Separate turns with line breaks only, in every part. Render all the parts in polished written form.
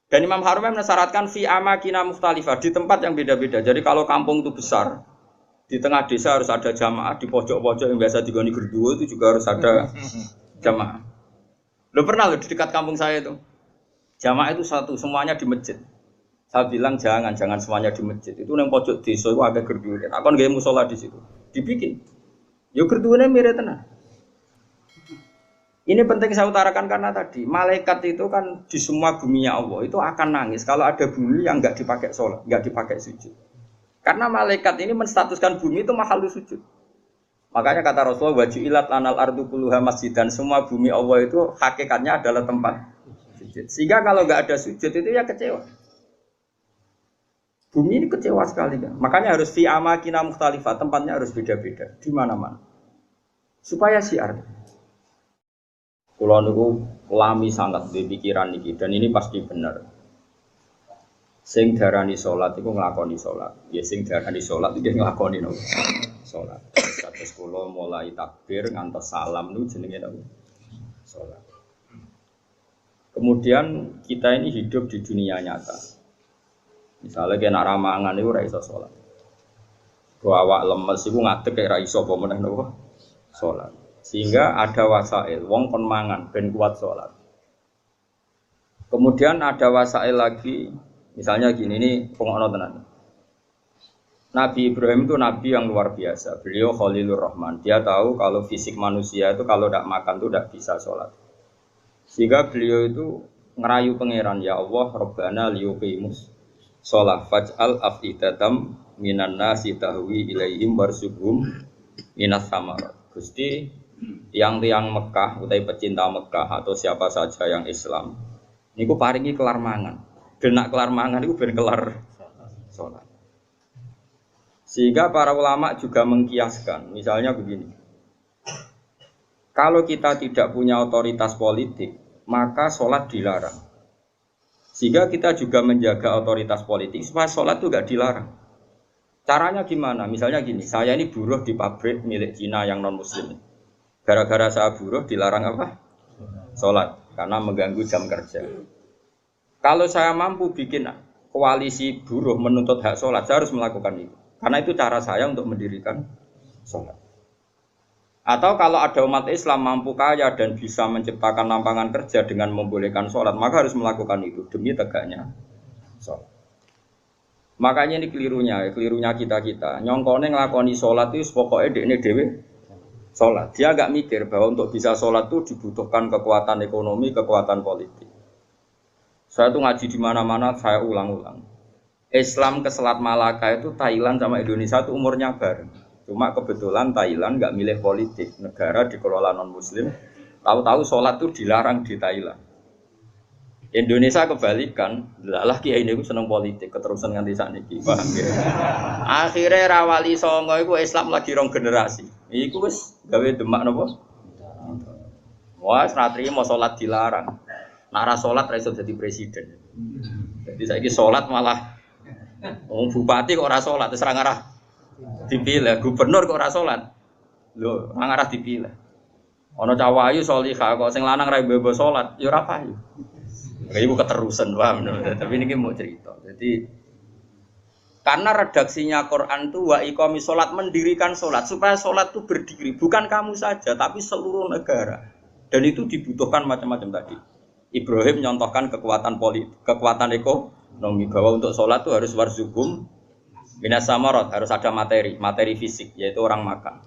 Dan Imam Haramain mensyaratkan fi amakina mukhtalifah, di tempat yang beda-beda. Jadi kalau kampung itu besar, di tengah desa harus ada jamaah, di pojok-pojok yang biasa digoni gerduwo itu juga harus ada jamaah. Lo pernah lo di dekat kampung saya itu, jamaah itu satu, semuanya di masjid. Saya bilang jangan semuanya di masjid. Itu yang pojok desa itu agak gerduwo. Aku nggak musola di situ, dibikin. Yo gerduwonya mirip tenan. Ini penting saya utarakan karena tadi malaikat itu kan di semua buminya Allah itu akan nangis kalau ada bumi yang nggak dipakai sholat, nggak dipakai sujud. Karena malaikat ini menstatuskan bumi itu mahalul sujud. Makanya kata Rasulullah wajilat lanal ardu kulluha masjid, dan semua bumi Allah itu hakikatnya adalah tempat sujud. Sehingga kalau nggak ada sujud itu ya kecewa. Bumi ini kecewa sekali kan. Makanya harus fi amakina mukhtalifah, tempatnya harus beda-beda di mana-mana. Supaya syiar. Kulo niku lami sangat di pikiran niki dan ini pasti benar. Sing darani salat iku nglakoni salat. Ya sing darani salat iki nglakoni nopo? Salat. Terus kulo mulai takbir ngantos salam niku jenenge nopo? Salat. Kemudian kita ini hidup di dunia nyata. Misalnya kena ramangan niku ora iso salat. Ku awak lemes iku ngadeg kaya ora iso apa meneh nopo? Salat. Sehingga ada wasail, wong kon mangan ben kuat sholat. Kemudian ada wasail lagi, misalnya gini, ini pengono tenan. Nabi Ibrahim itu nabi yang luar biasa. Beliau Khalilur Rahman. Dia tahu kalau fisik manusia itu kalau tidak makan itu tidak bisa sholat. Sehingga beliau itu ngerayu pangeran, ya Allah, Rabbana liyuqimus sholat faj'al afidatam minan nasi tahwi ilaihim warsughum minas samarat. Gusti tiang-tiang Mekah, utai pecinta Mekah atau siapa saja yang Islam, niku paringi kelar mangan. Denak kelar mangan niku ben kelar sholat. Sehingga para ulama juga mengkiaskan, misalnya begini. Kalau kita tidak punya otoritas politik, maka sholat dilarang. Sehingga kita juga menjaga otoritas politik supaya sholat itu tidak dilarang. Caranya gimana? Misalnya gini, saya ini buruh di pabrik milik Cina yang non-muslim. Gara-gara saya buruh dilarang apa? Sholat, karena mengganggu jam kerja. Kalau saya mampu bikin koalisi buruh menuntut hak sholat, saya harus melakukan itu. Karena itu cara saya untuk mendirikan sholat. Atau kalau ada umat Islam mampu kaya dan bisa menciptakan lapangan kerja dengan membolehkan sholat, maka harus melakukan itu demi tegaknya sholat. Makanya ini kelirunya kita. Nyongkone ngelakoni sholat itu pokoknya dekne dewe sholat. Dia agak mikir bahwa untuk bisa sholat itu dibutuhkan kekuatan ekonomi, kekuatan politik. Saya tuh ngaji di mana-mana, saya ulang-ulang. Islam ke Selat Malaka itu Thailand sama Indonesia itu umurnya bareng. Cuma kebetulan Thailand nggak milih politik, negara dikelola non-Muslim. Tahu-tahu sholat itu dilarang di Thailand. Indonesia kebalikan, lah kiai ini seneng politik, keterusan nganti sakniki, paham ya? Akhirnya rawali songo itu Islam lagi rong generasi. Iku wis gawe demak napa? Wah, senatri mau sholat dilarang. Nara sholat ra iso dadi presiden. Jadi saiki sholat malah bupati kok ora sholat, terus ra ngarah dipilih, gubernur kok ora sholat. Lho, ra ngarah dipilih. Ana cawayu sholihah kok sing lanang ra mbebo sholat, ya ora payu. Ibu keterusan, paham? Tapi ini mau cerita. Jadi karena redaksinya Quran itu wa iqamis sholat, mendirikan sholat supaya sholat itu berdiri, bukan kamu saja tapi seluruh negara. Dan itu dibutuhkan macam-macam tadi. Ibrahim nyontohkan kekuatan politik, kekuatan ekonomi bahwa untuk sholat itu harus warzuqum minas samarat, harus ada materi fisik yaitu orang makan.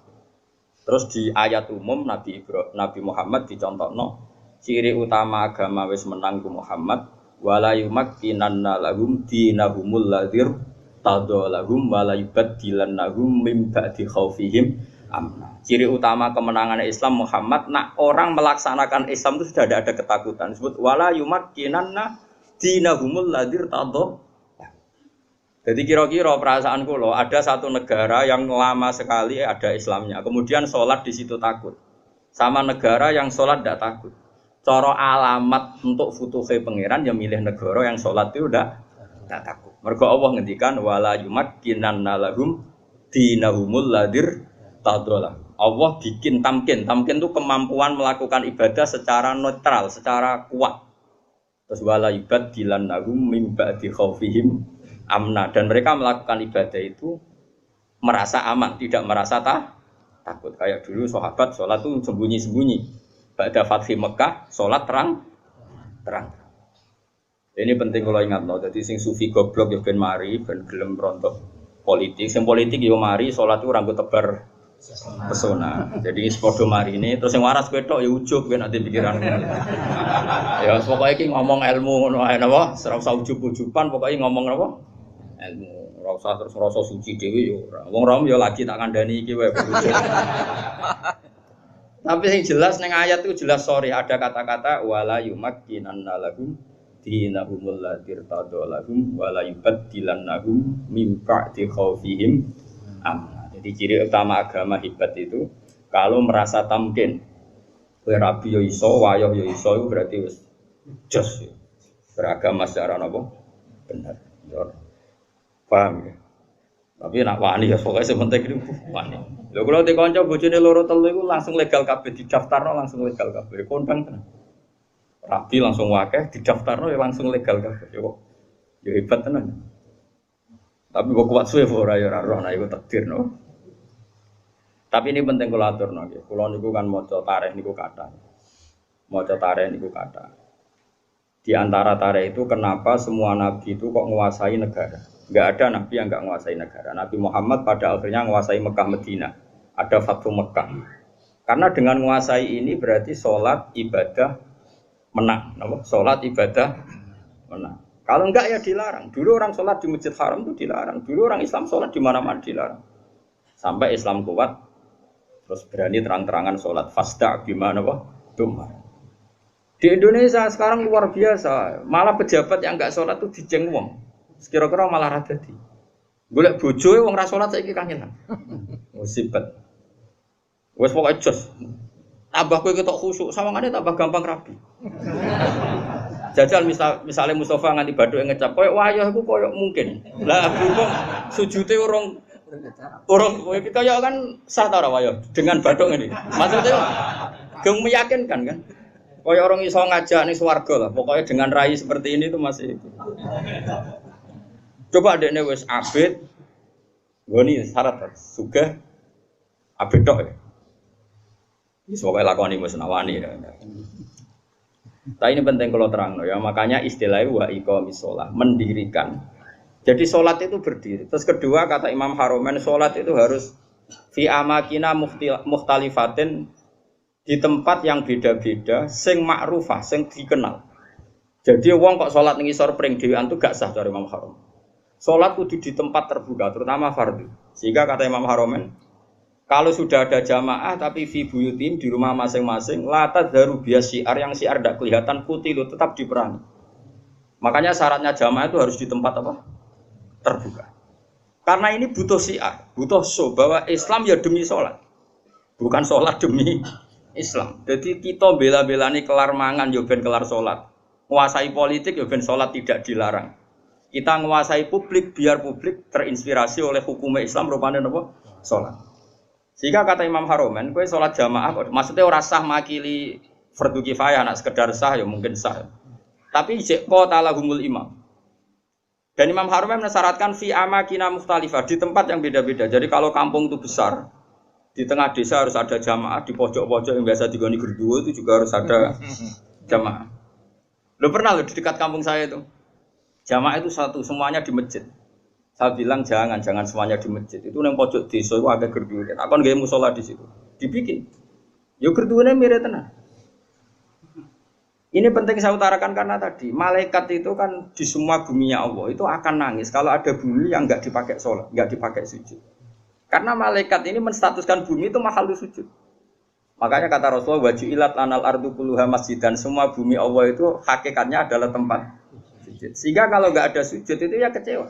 Terus di ayat umum Nabi Muhammad dicontohno ciri utama agama wis menang ku Muhammad wala yumakkinanna lahum dinahumul ladzir tadallahum wala yubaddilannahum min ba'di khaufihim amna. Ciri utama kemenangan Islam Muhammad nak orang melaksanakan Islam itu sudah ada ketakutan. Disebut wala yumakkinanna dinahumul ladzir tadallah. Jadi kira-kira perasaan kula ada satu negara yang lama sekali ada Islamnya. Kemudian sholat di situ takut. Sama negara yang sholat tidak takut. Cara alamat untuk futuhe pangeran yang milih negara yang sholat itu udah tak takut. Mergo Allah ngendikan wala yumakkinanna lahum dinahumul ladzir tadallah. Allah bikin tamkin itu kemampuan melakukan ibadah secara netral, secara kuat. Terus wala yubaddilannahum mim ba'di khaufihim amna, dan mereka melakukan ibadah itu merasa aman, tidak merasa takut. Kayak dulu sahabat sholat tuh sembunyi-sembunyi. Ba'da fathi Mekah sholat terang. Ini penting kalau ingat loh. Jadi sing sufi goblok ya ben mari, ben gelem rontok politik. Sing politik yo mari sholat tuh rambut tebar pesona. Jadi sepodo mari ini terus yang waras wedok ya ujug ben nanti pikiran. Ya pokoknya iki ngomong ilmu ngono ae napa, ora usah ujug-ujuban, pokoknya ngomong napa? Ilmu. Ora usah terus rasa suci dhewe yo ora. Wong rom yo lagi tak kandhani iki wae ujug. Tapi yang jelas ning ayat itu jelas sorry ada kata-kata wala yumakkinanna lahum dinahumul ladzi irtada lahum wala yubaddilannahum min ba'di khaufihim amna. Jadi ciri utama agama hebat itu kalau merasa tamkin. Kowe rabi yo iso, wayah yo iso itu berarti wis jos. Beragama secara napa? Benar. Paham ya? Tapi nak wani ya pokoknya sementing itu wani. Lho kalau di kanca bojone loro telu iku langsung legal kabeh didaftarno langsung legal kabeh. Kondang tenan. Rabi langsung wakeh didaftarno ya langsung legal kabeh. Yo hebat tenan. Tapi kok kuat suwe ora ya ora roh nek iku takdir no. Tapi ini penting kula aturno nggih. Kula niku kan maca tarikh niku kathah. Maca tarikh niku kathah. Di antara tarikh itu kenapa semua nabi itu kok menguasai negara? Enggak ada nabi yang enggak menguasai negara. Nabi Muhammad pada akhirnya menguasai Mekah Madinah. Ada Fathu Mekah. Karena dengan menguasai ini berarti sholat ibadah menang. Sholat ibadah menang. Kalau enggak ya dilarang. Dulu orang sholat di Masjid Haram itu dilarang. Dulu orang Islam sholat di mana-mana dilarang. Sampai Islam kuat, terus berani terang-terangan sholat. Fasda gimana Dumar. Di Indonesia sekarang luar biasa. Malah pejabat yang enggak sholat itu dijeng wong. Kira-kira malah rada di. Golek bojoe wong ra salat saiki kangenan. Musibet. Wes pokoke jos. Tambah kowe ketok khusyuk, sawangane tambah gampang rabi. Jajal misalnya Mustafa nganti badhuke ngecap koyo wayah iku koyo mungkin. Lah berhubung sujute urung kaya kan sah ta ora wayah dengan badhuk ngene. Maksudnya geng meyakinkan kan. Koyo orang iso ngajak ning swarga lah. Pokoknya dengan rai seperti ini itu masih itu. Coba adekne wis abid, goni syarat sugih abid tok ya. Wis pokoke lakoni wis nawani ya. Tapi ini penting kalau terangno ya, makanya istilahnya wa iqamis shalah, mendirikan. Jadi salat itu berdiri. Terus kedua kata Imam Haromen salat itu harus fi amakina mukhtalifatin di tempat yang beda-beda, sing ma'rufah, sing dikenal. Jadi wong kok salat ning isor pring dhewean tuh gak sah dari Imam Haromen. Sholat kudu di tempat terbuka, terutama fardhu. Sehingga kata Imam Haromen, kalau sudah ada jamaah tapi fi buyutim di rumah masing-masing, la tadharu bias syiar yang syiar tidak kelihatan putih itu tetap diperangi. Makanya syaratnya jamaah itu harus di tempat apa? Terbuka. Karena ini butuh syiar, butuh show bahwa Islam ya demi sholat, bukan sholat demi Islam. Jadi kita bela-belani kelar mangan ya ben kelar sholat, menguasai politik ya ben sholat tidak dilarang. Kita menguasai publik biar publik terinspirasi oleh hukum Islam rupanya apa? Sholat. Sehingga kata Imam Haromen, kowe sholat jamaah, maksudnya ora sah makili fardu kifayah, nak sekedar sah ya mungkin sah. Tapi qata lahumul imam. Dan Imam Haromen mensyaratkan fi amakina mukhtalifah di tempat yang beda-beda. Jadi kalau kampung itu besar, di tengah desa harus ada jamaah, di pojok-pojok yang biasa digoni gerduwo itu juga harus ada jamaah. Lo pernah lo di dekat kampung saya itu? Jamaah itu satu, semuanya di masjid. Saya bilang jangan semuanya di masjid. Itu yang pojok desa itu agak gerduwe. Aku nggak musola di situ. Dibikin. Yo gerduwene mirip tenan. Ini penting saya utarakan karena tadi malaikat itu kan di semua buminya Allah itu akan nangis kalau ada bumi yang nggak dipakai sholat, nggak dipakai sujud. Karena malaikat ini menstatuskan bumi itu mahalul sujud. Makanya kata Rasulullah wajulat anal ardu kulluha masjid, dan semua bumi Allah itu hakikatnya adalah tempat sujud. Sehingga kalau nggak ada sujud itu ya kecewa.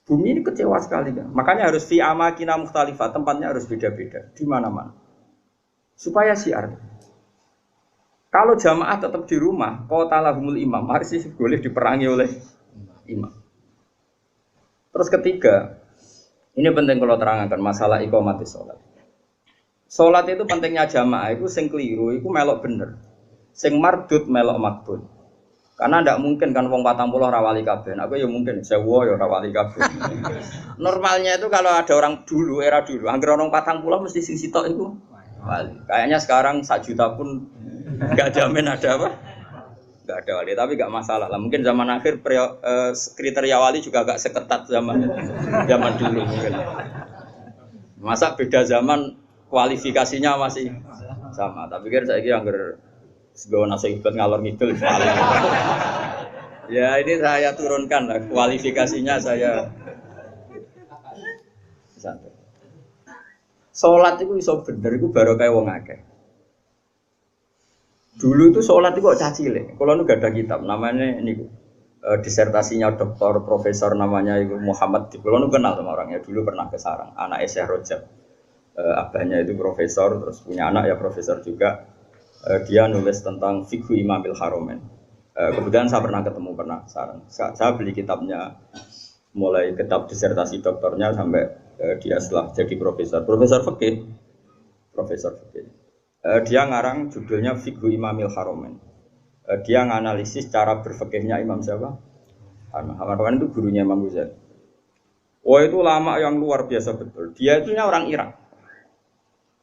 Bumi ini kecewa sekali kan. Makanya harus fi amakina mukhtalifah, tempatnya harus beda-beda di mana-mana. Supaya syiar. Kalau jamaah tetap di rumah, qata lahumul imam, harus boleh diperangi oleh imam. Terus ketiga, ini penting kalau terangkan masalah iqamatis sholat. Sholat itu pentingnya jamaah itu sing keliru, itu melok bener. Sing mardut melok makbul. Karena ndak mungkin kan wong 40 ora wali kabeh. Aku ya mungkin 1000 ya ora wali kabeh. Normalnya itu kalau ada orang dulu, era dulu, anggere orang 40 mesti sing sitok iku wali. Kayaknya sekarang 1 juta pun enggak jamin ada apa? Enggak ada wali, tapi enggak masalah lah. Mungkin zaman akhir kriteria wali juga agak seketat zaman dulu mungkin. Masa beda zaman kualifikasinya masih sama. Tapi pikir saiki anggere sebagai nasihat ngalor ngidul. Ya ini saya turunkan lah kualifikasinya saya. Santai. Sholat itu iso bener itu baru kayak wong akeh. Dulu itu sholat itu kok cacile. Kalau nu gak ada kitab namanya ini disertasinya doktor profesor namanya itu Muhammad. Kalau nu kenal sama orangnya dulu pernah ke Sarang. Anak Syekh Rojab. Abahnya itu profesor terus punya anak ya profesor juga. Dia nulis tentang fikih Imamil Haromen. Kebetulan saya pernah ketemu Sarang. Saya beli kitabnya mulai kitab disertasi doktornya sampai dia setelah jadi profesor fikih. Dia ngarang judulnya Fikih Imamil Haromen. Dia nganalisis cara berfikihnya Imam siapa? Haromen itu gurunya Imam Ghazali. Oh itu lama yang luar biasa betul. Dia itu orang Irak.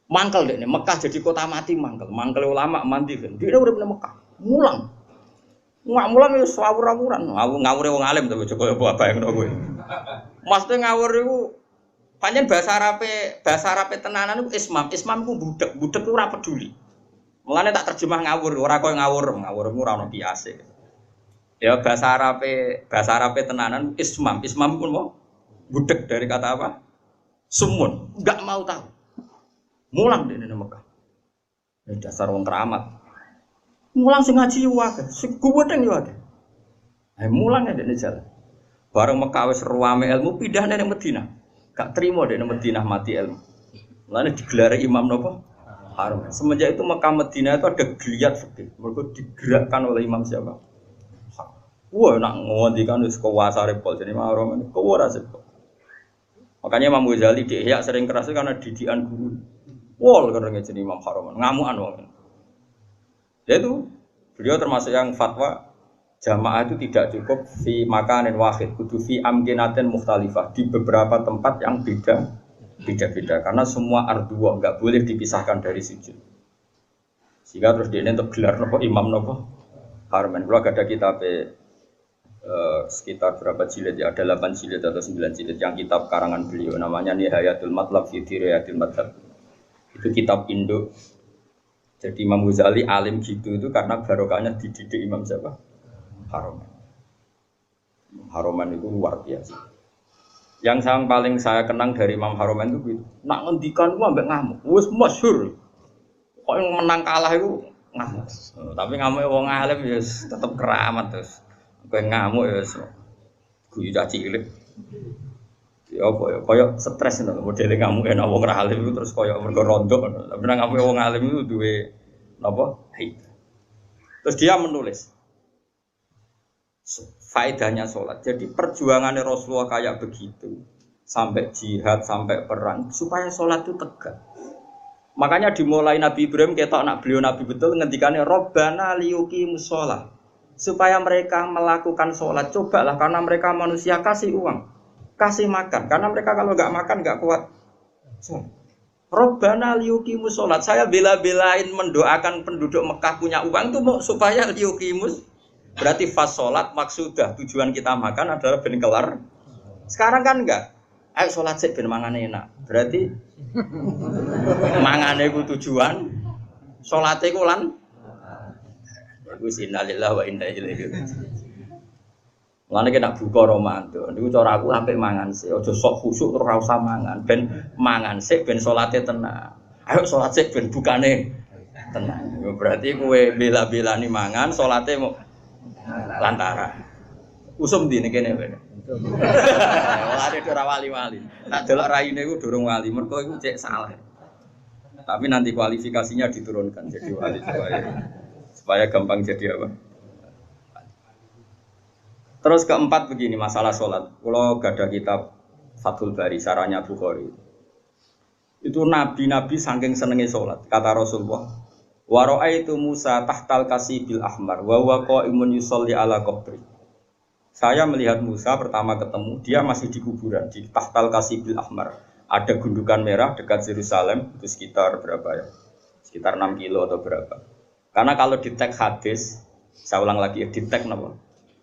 Mangkel deh, Mekah jadi kota mati mangkel ulama mandi kan. Dia udah pernah Mekah, mulang itu ngawur-ngawuran, ngawur wong alim tapi coba apa yang gue. Maksudnya ngawur itu, panjang bahasa Arabe tenanan itu ismam itu budak itu ora peduli. Mulanya tak terjemah ngawur, orang kau ngawur itu orang biasa. Ya bahasa Arabe tenanan ismam pun mau budak dari kata apa? Sumun, nggak mau tahu. Mulang di Mekah. Ini dasar wong keramat. Mulang sing ngaji wae, sing gudeng yo wae. Mulang ya dene jalan. Bareng Mekah wis ruame ilmu pindah nang Madinah. Gak trimo dene Madinah mati ilmu. Mulane digelare imam napa? Haram. Semenjak itu Mekah Madinah itu ada geliat fikih. Mergo digerakkan oleh imam siapa? Wah, nak ngondikan wis kuwasa repol jadi mahram kuwara sepol. Makanya Imam Ghazali di Ihya sering keras karena didikan guru. Wol karena jadi Imam Haromen, ngamuan wong. Yaitu beliau termasuk yang fatwa jamaah itu tidak cukup fi makanin wahid, kudu fi amkinatin mukhtalifah di beberapa tempat yang beda-beda karena semua ardua enggak boleh dipisahkan dari sujud. Sehingga terus dia untuk gelar nopo imam nopo Haromen. Kalau ada kitab sekitar berapa jilid ya, ada 8 jilid atau 9 jilid yang kitab karangan beliau namanya Nihayatul Matlab fi Dirayatil Madhab. Itu kitab Indo. Jadi Imam Ghazali alim gitu itu karena barokahnya dididik Imam siapa? Haromen. Haromen itu luar biasa. Yang paling saya kenang dari Imam Haromen itu gitu. Nak ngendikan gua ambek ngamuk. Wis masyhur. Kok yang menang kalah itu ngamuk. Tapi ngamuk wong alim ya tetep keramat terus. Kowe ngamuk ya wis guyu cilik. Ya apa ya koyo stres ngono modele ngamuk enak wong ra alim itu terus koyo mergo rondo tapi nang ngamuk wong alim itu duwe napa haid. Terus dia menulis faedahnya sholat. Jadi perjuangannya Rasulullah kayak begitu sampai jihad sampai perang supaya sholat itu tegak. Makanya dimulai Nabi Ibrahim ketok nak beliau Nabi betul ngendikane Rabbana liyuqimus shalah supaya mereka melakukan sholat. Cobalah karena mereka manusia kasih uang kasih makan, karena mereka kalau nggak makan nggak kuat. Robbana liyuqimus sholat. Saya bela-belain mendoakan penduduk Mekah punya uang itu supaya liyuqimus. Berarti fas sholat maksudah tujuan kita makan adalah ben kelar. Sekarang kan enggak. Ayo sholat sih ben mangane enak. Berarti mangane ku tujuan, sholatnya ku lan. Bagus innalillahi wa inna ilaihi raji'un. Mulane kena buka Ramadan. Niku cara aku sampe mangan sik, aja sok khusyuk terus ora usah mangan. Ben mangan sik ben salate tenang. Ayo salat sik ben bukane tenang. Berarti kowe bela-belani mangan, salate mau lantara. Usum ndi kene kowe. Walane ora wali-wali. Tak delok raine iku durung wali, mergo iku cek salah. Tapi nanti kualifikasinya diturunkan jadi wali supaya gampang jadi apa? Terus keempat begini masalah sholat. Kalau gak ada kitab Fathul Bari, saranya Bukhari. Itu nabi-nabi saking senengnya sholat. Kata Rasulullah, Wa ra'aitu Musa tahtal kasibil ahmar wa huwa qa'imun yusolli ala qabri. Saya melihat Musa pertama ketemu, dia masih di kuburan di tahtal kasibil ahmar. Ada gundukan merah dekat Yerusalem, itu sekitar berapa ya? Sekitar 6 kilo atau berapa. Karena kalau di teks hadis, saya ulang lagi ya, di teks apa?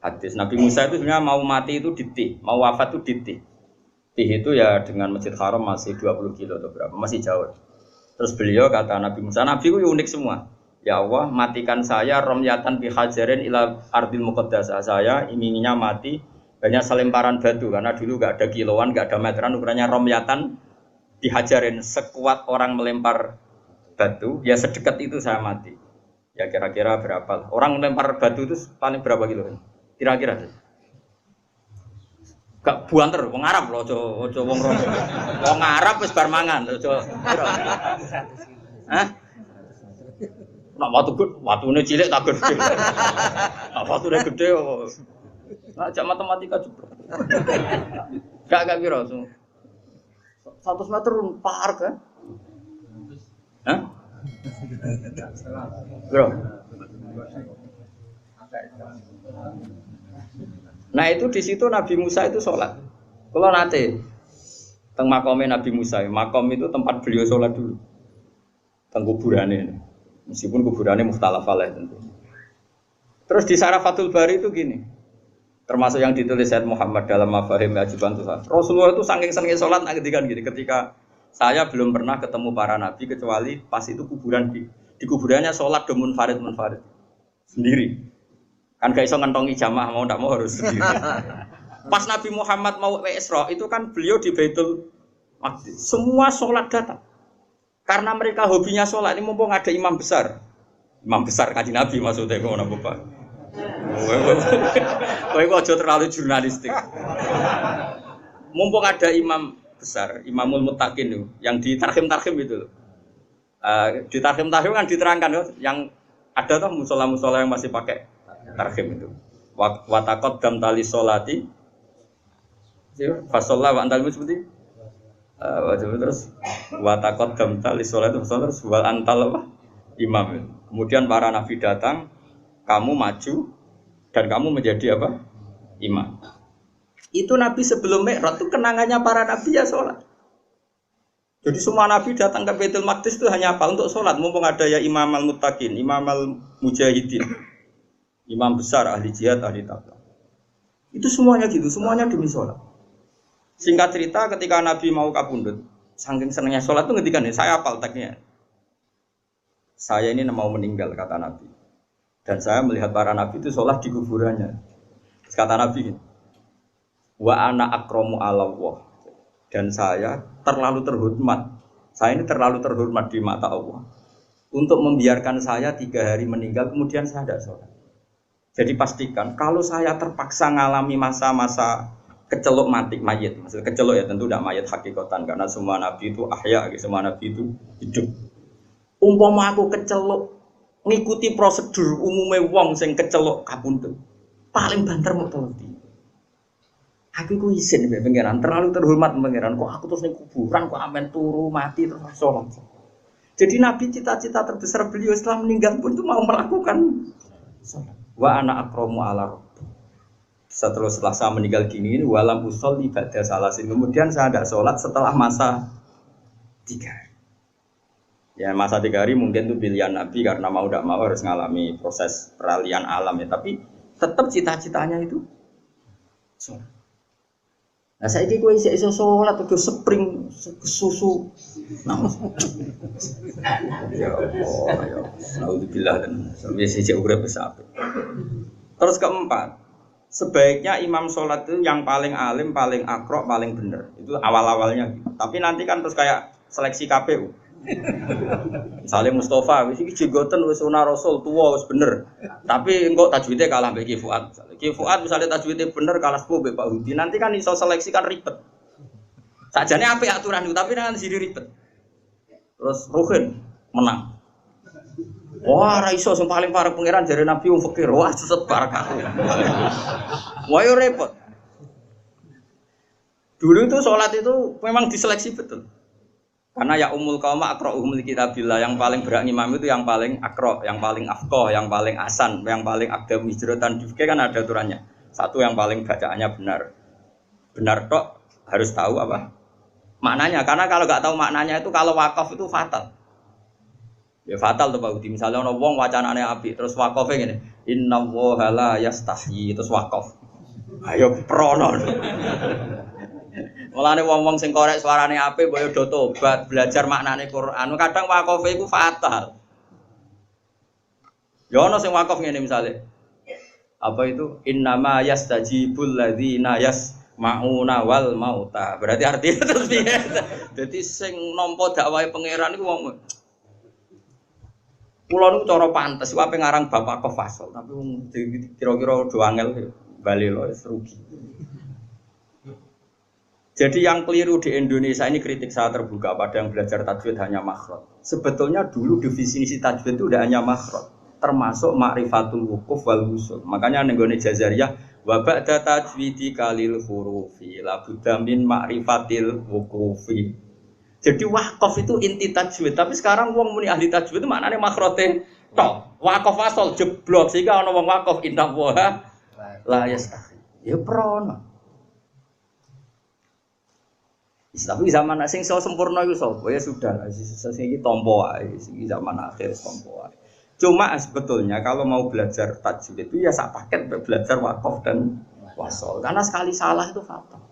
Hadis Nabi Musa itu sebenarnya mau mati itu di Tih, mau wafat itu di Tih. Tih itu ya dengan Masjid Haram masih 20 kilo atau berapa, masih jauh. Terus beliau kata Nabi Musa, Nabi itu unik semua. Ya Allah, matikan saya romyatan bi hajarin ila ardil muqaddasah. Saya inginnya mati hanya selemparan batu karena dulu enggak ada kiloan, enggak ada meteran, ukurannya romyatan dihajarin sekuat orang melempar batu, ya sedekat itu saya mati. Ya kira-kira berapa? Orang melempar batu itu paling berapa kilo? Kira-kira. Gak buanter, wong Arab lho, aja wong rono. Wong Arab wis bar mangan, aja. Hah? Nak watune cilik tak gede. Nak watune gede kok. Nak jak matematika juga. Gak piro. 100 meter par kan? Hah? Bro. Nah itu di situ Nabi Musa itu sholat. Kalau nanti teng makomnya Nabi Musa, makom itu tempat beliau sholat dulu. Teng kuburannya, meskipun kuburannya mukhtalaf alaih tentu. Terus di Syarafatul Bari itu gini, termasuk yang ditulis Sayyid Muhammad dalam Mafahim Ajiban Tuhan. Rasulullah itu saking senengnya sholat, kan gini, ketika saya belum pernah ketemu para nabi kecuali pas itu kuburan di kuburannya sholat do munfarid sendiri. Kan gak iso ngentongi jamaah mau ndak mau harus sendiri. Pas Nabi Muhammad mau Isra itu kan beliau di Baitul Maqdis. Semua sholat datang. Karena mereka hobinya sholat ini mumpung ada imam besar. Imam besar Kanjeng Nabi maksudnya kok napa, Pak? Kowe kok aja terlalu jurnalistik. Mumpung ada imam besar, Imamul Muttaqin itu yang di tarhim itu. Di tarhim kan diterangkan yang ada tuh musola yang masih pakai tarhim itu. Watakot dam tali solati, fasolah wa antal seperti terus watakot dam tali solati terus wal antal apa imam. Kemudian para nabi datang, kamu maju dan kamu menjadi apa imam. Itu nabi sebelum Mi'raj itu kenangannya para nabi ya sholat. Jadi semua nabi datang ke Baitul Maqdis itu hanya apa untuk sholat. Mumpung ada ya Imam al-Muttaqin, Imam al-Mujahidin. Imam besar, ahli jihad, ahli taqwa. Itu semuanya gitu, semuanya demi sholat. Singkat cerita, ketika Nabi mau kapundhut, saking senangnya sholat itu ngetikan nih, saya hafal teksnya. Saya ini mau meninggal, kata Nabi. Dan saya melihat para Nabi itu sholat di kuburannya. Terus kata Nabi, wa ana akramu ala Allah. Dan saya terlalu terhormat. Saya ini terlalu terhormat di mata Allah. Untuk membiarkan saya 3 hari meninggal, kemudian saya tidak sholat. Jadi pastikan kalau saya terpaksa ngalami masa-masa kecelok mati mayit, maksudnya kecelok ya tentu tidak mayit hakikatan karena semua nabi itu ahya, semua nabi itu hidup. Umpama aku kecelok ngikuti prosedur umumnya wong sing kecelok kapundhut, paling banter mau teliti. Aku ku izin mbek pangeran, terlalu terhormat pangeran kok aku terus ning kuburan kok amen turu mati terus sholat. Jadi nabi cita-cita terbesar beliau setelah meninggal pun itu mau melakukan sholat. Wa ana akramu ala rabbi. Setelah saya meninggal gini walam usolli ba'da salasin. Kemudian saya tidak sholat setelah masa 3 hari. Ya masa 3 hari mungkin itu pilihan Nabi karena mau tidak mau harus mengalami proses peralihan alam ya. Tapi tetap cita-citanya itu sholat. Nah saya ini gue iso sholat udah spring susu. Ya Allah, ya Alhamdulillah dan sampai sejak urip besar. Terus keempat, sebaiknya imam sholat itu yang paling alim, paling akrok, paling benar. Itu awal-awalnya. Tapi nanti kan terus kayak seleksi KPU. Misalnya Mustafa, wis iki jenggoten wis sunah Rasul tua wis bener. Tapi engko tajwidnya kalah mbek Ki Fuad. Ki Fuad misalnya tajwidnya bener kalah sepuh mbek Pak Hudi. Nanti kan iso seleksi kan ribet. Sajane apik aturan itu tapi nanti sini ribet. Terus Ruhin menang. Wah, ra iso sing paling parah pangeran jare Nabi wong fakir. Wah, seset barakah. Wah, yo repot. Dulu itu sholat itu memang diseleksi betul. Karena ya umul qauma aqra'uhum likitabillah, yang paling berani imam itu yang paling akro, yang paling afqah, yang paling asan, yang paling aqdam hijratan difke kan ada aturannya. Satu yang paling bacaannya benar. Benar tok harus tahu apa? Maknanya. Karena kalau enggak tahu maknanya itu kalau wakaf itu fatal. Ya fatal tuh Pak Udi. Misalnya ono wong wacanane apik terus waqafe ngene. Innallaha la yastahyi terus waqaf. Ayo prono. Mulane wong-wong sing korek suarane apik mbok yo do tobat, belajar maknane Quran. Kadang waqafe iku fatal. Ya ono sing waqaf ngene misale. Apa itu? Innama yastajibul ladzina yasmauna wal mauta. Berarti artinya terus piye? Dadi sing nampa dakwahe pangeran iku wong kula niku cara pantes wae ngarang bapak kefasol, tapi wong kira-kira do angel bali lho rugi. Jadi yang keliru di Indonesia ini kritik saya terbuka pada yang belajar tajwid hanya makhraj. Sebetulnya dulu definisi tajwid itu udah hanya makhraj, termasuk ma'rifatul wuquf wal wusul. Makanya nenggone Jazariyah wa ba'da tajwidi kalil hurufi la budda min ma'rifatil wuqufi. Jadi waqaf itu inti tajwid, tapi sekarang wong muni ahli tajwid itu maknane makhraje tok. Waqaf asal jeblok sehingga ana wong waqaf inna wa la yastahi. Ya prono. Tapi zaman sing iso sempurna iku sapa? Ya sudah lah, sing iki tampa wae, sing zaman akhir tampa wae. Cuma sebetulnya kalau mau belajar tajwid itu ya sak paket belajar waqaf dan wasol. Karena sekali salah itu fatal.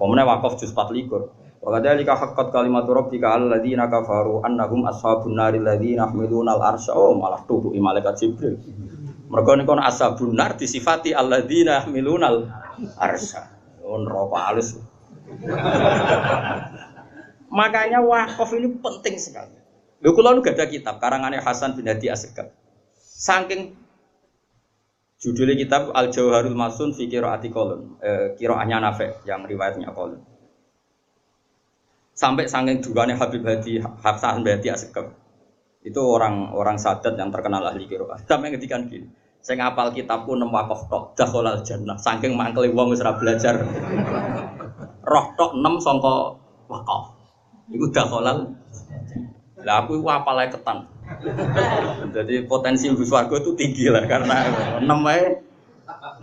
Pemene waqaf juz 24. Wa kadzalika haqqat kalimatu rabbika alladzina kafaru annahum ashabun naril ladzina yahmiluna al-arsya. Oh, malah tuduh malaikat Jibril. Mergo niku ashabun nar disifati alladzina yahmiluna al-arsya. Neraka alus. Makanya wakaf ini penting sekali. Lho kula nu gadah kitab karangane Hasan bin Hadi Asegaf. Saking judulnya kitab Al Jauharul Masun fi Qiraati Qalun, qiraahnya Nafi' yang riwayatnya Qalun. Sampai saking durane Habib Hadi Hasan bin Hadi Asegaf. Itu orang Sadat yang terkenal ahli qiraah. Sampai ngedikan gini. Saya ngapal kitabku 6 wakaf tok dakhalal jannah. Saking mangkele wong wis ora belajar. Roh tok 6 sangka wakaf. Iku dakhalal. Lah aku iku apal ae ketan. Jadi potensi mlebu swarga itu tinggi lah karena 6 wae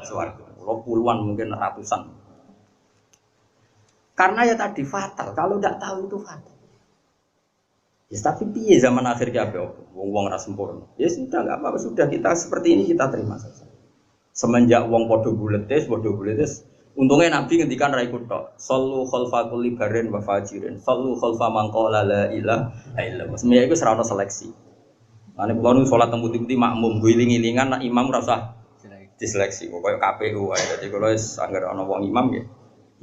swarga. Puluhan mungkin ratusan. Karena ya tadi fatal. Kalau tidak tahu itu fatal. Ya tapi piye zaman akhir ki ape opo? Wong-wong ora sempurna. Ya sudah enggak apa-apa, sudah kita seperti ini kita terima saja. Semenjak wong padha buletes, untungnya Nabi ngendikan ra ikut tok. Sallu khalfa kulli barrin wa fajirin. Sallu khalfa man qala la ilaha illallah. Semuanya iku ora ono seleksi. Ane kula nu salat teng putih-putih makmum guling-gilingan nak imam ora usah diseleksi. Pokoke KPU wae. Dadi kula wis anggere ana wong imam nggih.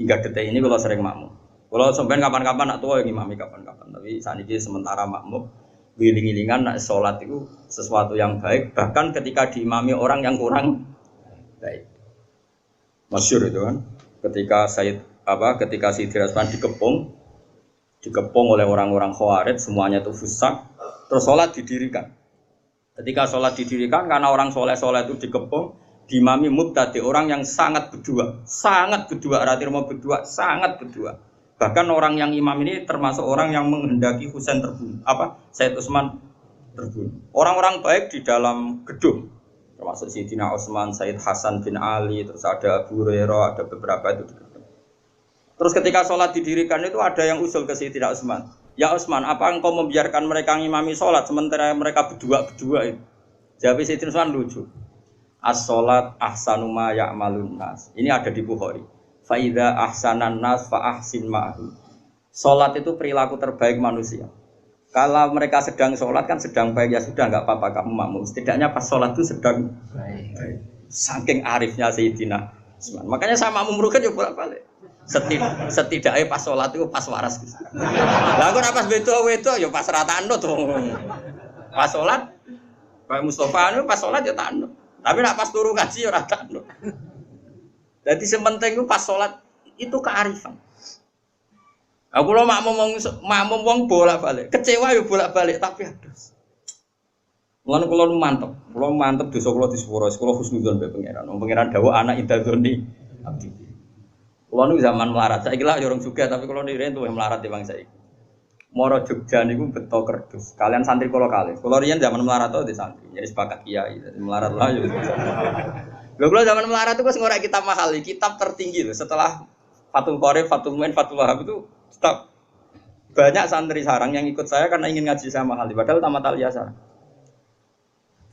Hingga detik ini kula sering makmum. Kalau sampean kapan-kapan nak tua yang imami kapan-kapan, tapi saat ini sementara makmum giling-gilingan nak sholat itu sesuatu yang baik, bahkan ketika diimami orang yang kurang baik. Masyhur itu kan, ketika Sayyid Rasman dikepung oleh orang-orang Khawarij, semuanya itu fusak, terus sholat didirikan. Ketika sholat didirikan karena orang soleh itu dikepung, diimami mubtadi, orang yang sangat berdua, ratir mau berdua, sangat berdua. Bahkan orang yang imam ini termasuk orang yang menghendaki Husain terbunuh. Sayyid Utsman terbunuh. Orang-orang baik di dalam gedung, termasuk Sayyidina Utsman, Sayyid Hasan bin Ali, terus ada Abu Hurairah, ada beberapa itu di gedung. Terus ketika sholat didirikan itu ada yang usul ke Sayyidina Utsman. Ya Utsman, apa engkau membiarkan mereka ngimami sholat sementara mereka berdua itu? Jawab Sayyidina Utsman lucu. As-sholat ahsanu ma ya'malun nas. Ini ada di Bukhari. Faida ahsanan nas fa ahsin ma'hu. Salat itu perilaku terbaik manusia. Kalau mereka sedang sholat kan sedang baik, ya sudah enggak apa-apa kamu makmum. Setidaknya pas sholat itu sedang baik. Saking arifnya Sayyidina Utsman. Makanya sama makmum rugen yo bolak-balik. Setidaknya pas sholat itu pas waras. Lah kok pas wedo ya pas ra tanut. Pas sholat kayak Mustofa itu pas sholat ya tanut. Tapi nak pas turu ngaji ya ora tanut. Jadi sementing itu pas sholat itu kearifan. Aku lo makmum wong bolak-balik, kecewa ya bolak-balik tapi aduh. Mulane kula mantep dosa kula disepuro, kula husnudzon be pangeran. Pangeran dawuh anak idadzoni abdi. Kula nu zaman melarat, saiki lah ya urung juga tapi kula nire tuwih melarat timbang saiki. Moro Jogja niku beto kerdus. Kalian santri kula kalih. Kula riyen zaman melarat to di santri. Ya sepakat kiai. Melarat lah yo. Lho kula zaman melarat itu wis ngorek kitab mahal, kitab tertinggi loh. Setelah Fathul Qorib, Fathul Muin, Fathul Wahab itu kitab banyak santri sarang yang ikut saya karena ingin ngaji sama mahal. Padahal tamat aliyah.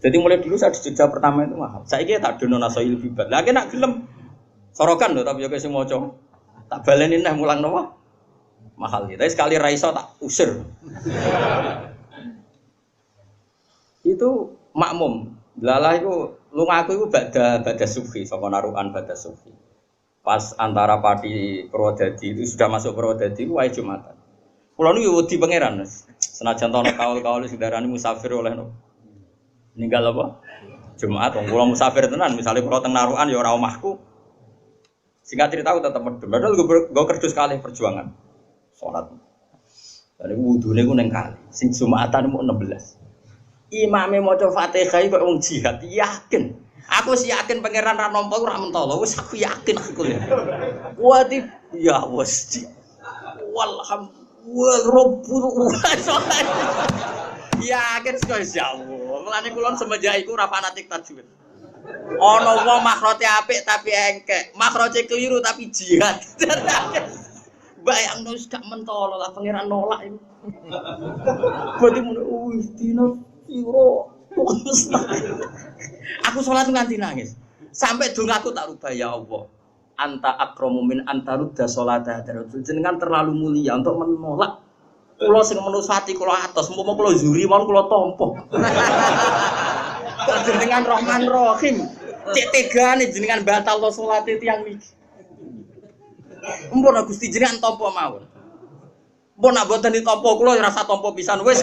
Jadi mulai dulu saya di Jogja pertama itu mahal. Saya kira tak dono nasoil bibat. Lagi nak gelem sorokan loh, tapi juga semua cowok tak balenin dah mulang nopo mahal gitu. Tapi sekali raiso tak usir. Itu makmum. Lalah itu lu ngaku itu bada sufi, sama naruhan bada sufi. Pas antara Pati Purwodadi itu sudah masuk Purwodadi itu wajib Jumatan. Pulau nu wedi pangeran. Senajan tono kaul-kaul sedarane musafir oleh nopo. Ninggal apa? Jumat, wong musafir tenan, misalnya kalau teng naruhan ya ora omahku. Singkat cerita aku tetap medem. Padahal gue kerja sekali perjuangan. Salat. Dan wudune ku ning kali. Sing Jumatan mu 16. Imame maca Fatihah kok wong jihad, yakin. Aku sih yakin pangeran ra nampa ora mentolo, wis aku yakin aku ya. Wati ya wis. Walhamdulillah rabbul yakin sekali jauh. Mulane kula semenjak iku ora fanatik tajwid. Ana wong makhrote apik tapi engkek, makhrote keliru tapi jihad. Bayangno wis gak mentolo lah pangeran nolak iku. Berarti mun dino piro. Aku salat nganti nangis. Sampai dongaku tak rubah ya Allah. Anta akramu min antarudda sholata darajul. Jenengan terlalu mulia untuk menolak kula sing menusati kula atos, umpama kula zuri mawon kula tampa. Jenengan Rahman Rahim. Cek tegane jenengan batalno salate tiyang niki. Mumpun Gusti jenengan tampa mawon. Mumpun nak boten ditampa kula ya rasa tampa pisan wis.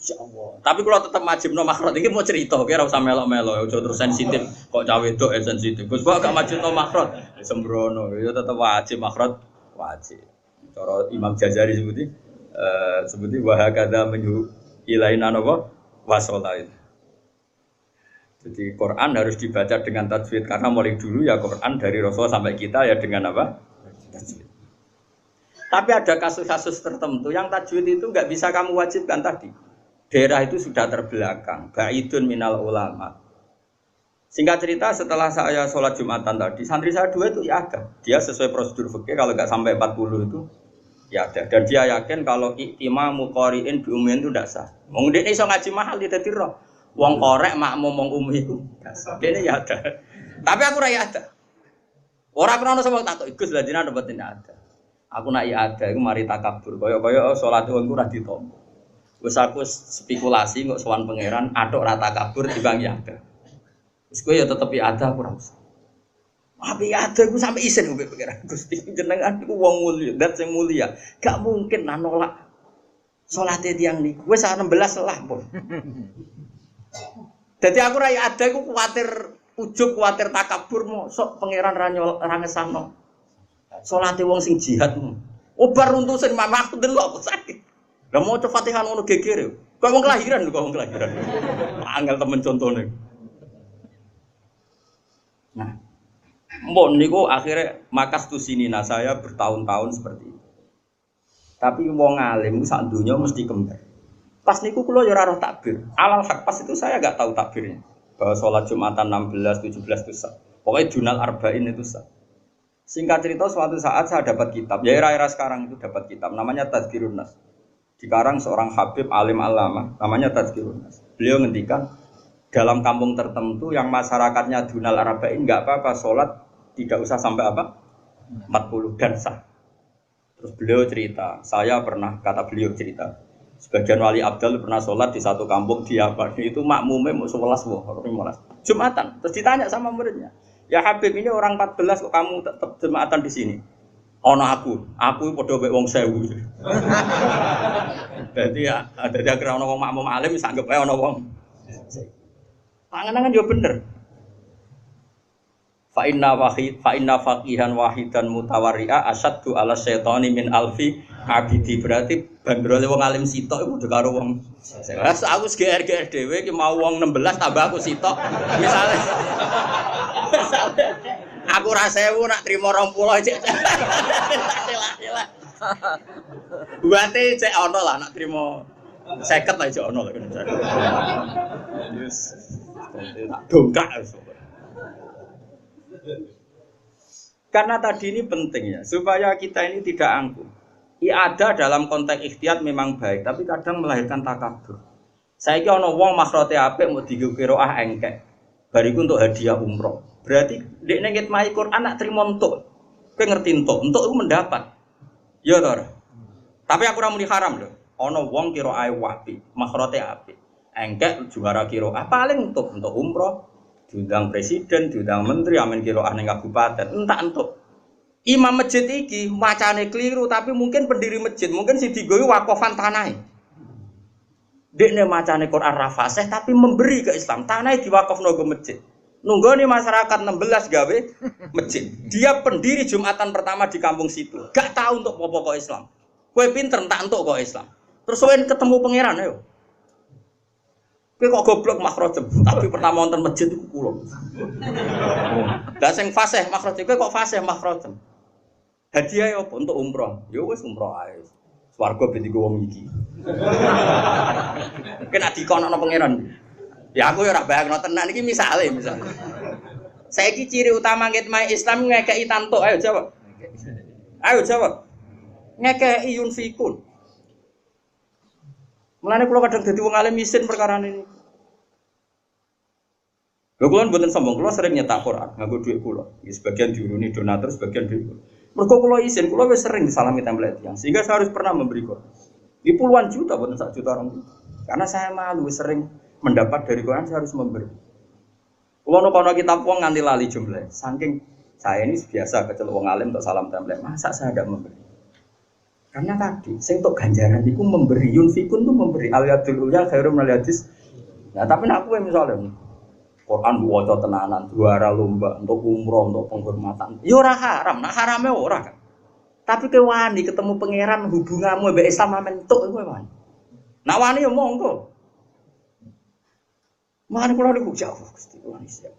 Insyaallah. Tapi kalau tetap majibno makhraj iki mau cerita, kira usah melok-melok, aja terus sensitif. Kok cawe wedok sensitif. Gus kok gak majibno makhraj? Sembrono, ya tetap wajib makhraj, wajib. Cara Imam Jazari sebuti wa hakadza menyu ilaina napa wasolain. Jadi Quran harus dibaca dengan tajwid karena mulai dulu ya Quran dari Rasul sampai kita ya dengan apa? Tajwid. Tapi ada kasus-kasus tertentu yang tajwid itu nggak bisa kamu wajibkan tadi. Daerah itu sudah terbelakang, ba'idun minal ulama. Singkat cerita setelah saya sholat Jumatan tadi, santri saya 2 itu ya ada. Dia sesuai prosedur fikih kalau nggak sampai 40 itu ya ada. Dan dia yakin kalau imamu qari'in bi ummin itu tidak sah. Wong dene iso ngaji mahal di dadi roh. Wong korek makmum wong ummi itu. Dene ya ada. Tapi aku ra ya ada. Ora krono sapa tak Gus lha jenengan mboten ada. Aku nak ya ada iku mari takabur. Kaya salat wong ku ra ditampa. Wis aku spekulasi kok sowan pangeran atok rata kabur dibang ya ada. Wis kowe ya tetep ya ada aku ora usah. Tapi ada aku sampai isen mbek pangeran Gusti jenengan iku wong mulia, zat sing mulia. Gak mungkin lah nolak salate tiyang niku. Wis 16 lah pun. Dadi aku ra ada iku kuwatir ujug kuwatir takabur mosok pangeran ra ngesano. Salate wong sing jihad. Oh bar runtusin mama aku delok kok sakit. Lah mau coba Fatihah ngono geger. Kok wong kelahiran lho, kok wong kelahiran. Angel temen contone. Nah, mbok niku akhirnya makas tu sini nah saya bertahun-tahun seperti itu. Tapi wong alim sak donya mesti kembar. Pas niku kula ya ora roh takbir. Alal haq pas itu saya enggak tahu takbirnya. Bahwa sholat Jumatan 16, 17 itu sah. Pokoknya Junal Arba'in itu sah. Singkat cerita suatu saat saya dapat kitab. Ya era-era sekarang itu dapat kitab namanya Tazkirun Nas. Dikarang seorang Habib alim alama namanya Tazkirun Nas. Beliau ngendikan dalam kampung tertentu yang masyarakatnya Dunal Arba'in enggak apa-apa sholat tidak usah sampai apa 40 dan sah. Terus beliau cerita, saya pernah kata beliau cerita, sebagian wali abdal pernah sholat di satu kampung di apa itu makmumnya mau 11 Jumatan. Terus ditanya sama muridnya, ya Habib ini orang 14 kok kamu tetap Jumatan di sini? Ono aku padha mek wong 1000. Dadi ya, dadi akhire ono wong makmum alim wis anggap ae ono wong. Panganan yo bener. Fa inna faqihan wahidan mutawarri'a asyaddu ala syaitani min alfi abidi. Berarti bandrole wong alim sitok iku padha karo wong. Wes aku GR dhewe iki mau wong 16 tambah aku sitok. Misale
Aku ra 1000 nak trimo 20 cek. Celah. Buate cek ono lah nak trimo 50 lah cek ono lah kene. Yes. Tak dongkak.
Karena tadi ini penting ya, supaya kita ini tidak angkuh. Ada dalam konteks ikhtiyat memang baik, tapi kadang melahirkan takabur. Saya kira ono wong makhrote apik mau digo qiraah engkek. Bariku untuk hadiah umroh. Berarti dek nengit mai Quran nak trimo entuk. Kowe ngerti entuk itu mendapat. Ya to. Tapi aku ora muni haram lho. Ono wong qiraah wapi, makhrote apik. Engkek juara qiraah paling untuk umroh, diundang presiden, diundang menteri, amin qiraah ning kabupaten, entak entuk. Imam masjid iki macane keliru tapi mungkin pendiri masjid, mungkin si digowi wakofan tanah. Dekne macane Quran ra fasih tapi memberi ke Islam. Tanah diwakofno ke masjid. Nunggoni masyarakat 16 gawe masjid. Dia pendiri Jumatan pertama di kampung situ. Gak tahu untuk apa-apa kok Islam. Kowe pinter tak entuk kok Islam. Terus kowe ketemu pangeran ayo. Kowe kok goblok makhrojem, tapi pertama wonten masjid iku kula. Lah sing fasih makhrojem kowe kok fasih makhrojem. Hadiah ya apa untuk umroh? Ya wis umroh ae. Swarga ben digo wong iki. Kena dikonokno pangeran. Ya aku ya ora bayangno tenan iki misale. Saiki ciri utama ngitmai Islam ngekeki tantuk. Ayo jawab. Ayo jawab. Ngekeki yunfikun. Mulane kula kadang dadi wong alim isin perkara ini. Lho kula mboten sombong, kula sering nyetak Quran nganggo dhuwit kula. Ya sebagian diuruni donatur, sebagian dhuwit. Mergo kula isin, kula wis sering disalami template yang sehingga saya harus pernah memberi Quran. Di puluhan juta, bukan 1 juta orang. Karena saya malu sering mendapat dari Quran, saya harus memberi. Kula ono kitab wong nganti lali jumlah. Saking saya ini biasa kecel wong alim untuk salam template, masa saya tidak memberi? Karena tadi, sing untuk ganjaran itu memberi yunfikun itu memberi al-yadul ulya khairum minal yadis. Nah, tapi nek aku misalnya Quran diwaca tenanan, juara lomba untuk umroh, untuk penghormatan. Ya ora haram, nak harame ora kan. Tapi kowe wani ketemu pangeran hubunganmu mbek Islam mentuk kowe wani. Nak wani ya monggo. Mane kula niku jauh Gusti wani siap.